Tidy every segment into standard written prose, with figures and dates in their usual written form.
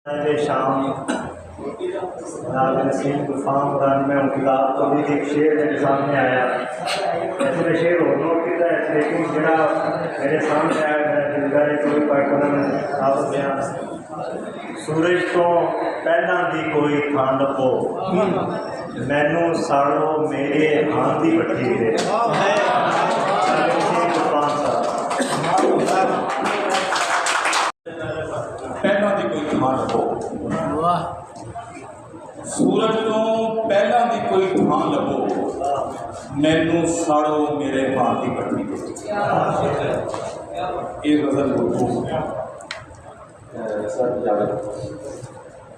शाम नागिन सिंह गुफाम रन में उनकी किताब को भी एक शेर मेरे सामने आया। ऐसे शेर हो नोट किया है, लेकिन जरा मेरे सामने आया मैं दिलदारे कोई पढ़ना में आप बयान सूरज तो पहला दी कोई थां लभो मैनू साड़ो मेरे हां दी भट्टी दे। पहला दी कोई थां लभो सूरज तो पहला दी कोई थां लभो मैनू साड़ो मेरे हां दी भट्टी दे। ये गजल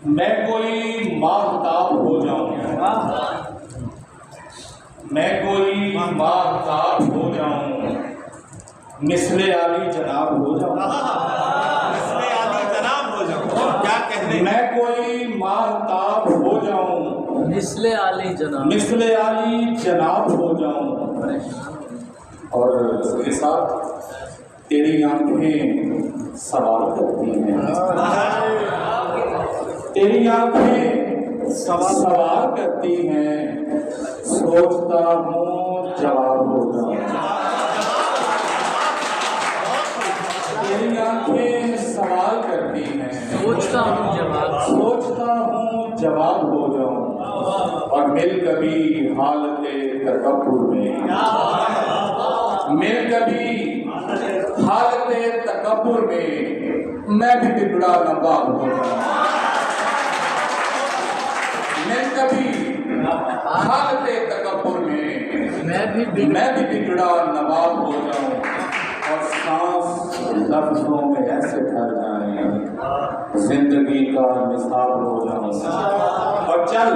मैं कोई माहताब हो जाऊं, मैं कोई माहताब हो जाऊं, मिसले आली जनाब हो जाऊं। क्या कहने मैं कोई माहताब हो जाऊं, मिसले आली जनाब हो जाऊं। और इसके साथ तेरी आंखें सवाल करती हैं, तेरी आंखें सवाल करती हैं, सोचता हूँ जवाब हो जाऊं। तेरी आंखें सवाल करती हैं, सोचता हूँ जवाब हो जाऊं। और मिल कभी हालते तकब्बुर में, मिल कभी हालते तकब्बुर में मैं भी बिगड़ा नवाब हो जाऊं। मिल कभी हालते तकब्बुर में मैं भी बिगड़ा नवाब हो जाऊं। और सांस लफ्जों में ऐसे ठहर जाए जिंदगी का निसाब हो जाऊं। और चल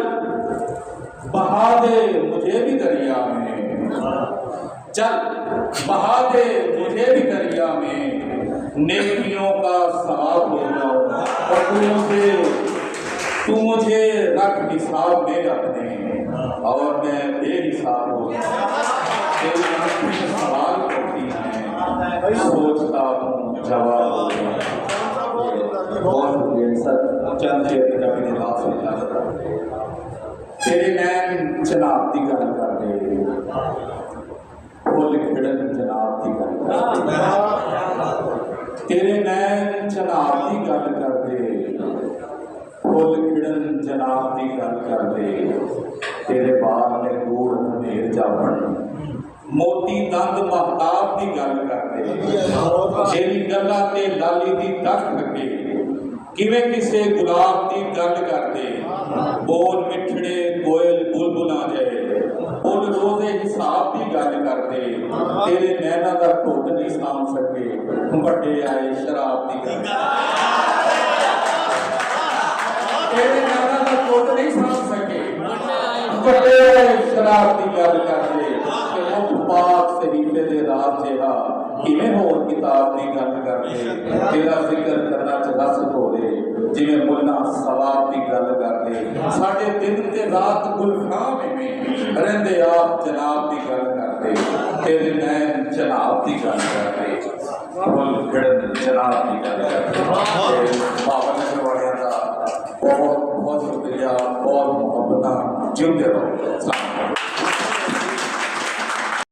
बहा दे मुझे भी दरिया में, चल बहा दे मुझे भी दरिया में, नेकियों का सवाब हो जाऊं। और तू मुझे रख हिसाब में रखने और मैं बेहिसाब हो जाऊं। तेरी आंखें सवाल करती हैं, सोचता हूँ जवाब हो जाऊं। बहुत चंद तेरे नैन जनाब की गल कर दे, फुल खिड़न जनाब की गल कर दे। तेरे नैन जनाब की गल कर दे, फुल खिड़न जनाब की गल कर दे। तेरे बाल ने गूढ़ हनेर जावन, मोती दंद महताब की गल कर दे। तेरी गल्लां ते लाली दी तक लगे, किवें किसे गुलाब की गल कर दे। बोल मिठड़े कोयल बुलबुला जाए, बोल रोजे हिसाब की गल कर दे। तेरे नैना दा घुट नहीं साम सके, वड्डे आए शराब की गल। तेरे नैना दा घुट नहीं साम सके, वड्डे आए शराब की गल कर दे। पाक सहीफे दे राज जिहा किवें होर किताब की गल कर दे। तेरा जिक्र करना च रस होवे जिवें मुल्ला सवाब की गल कर दे। साडे दिन ते रात गुलखाम में रहिंदे आप जनाब की गल कर दे। तेरे नैन जनाब की गल कर दे, फुल खिड़न जनाब की गल कर दे।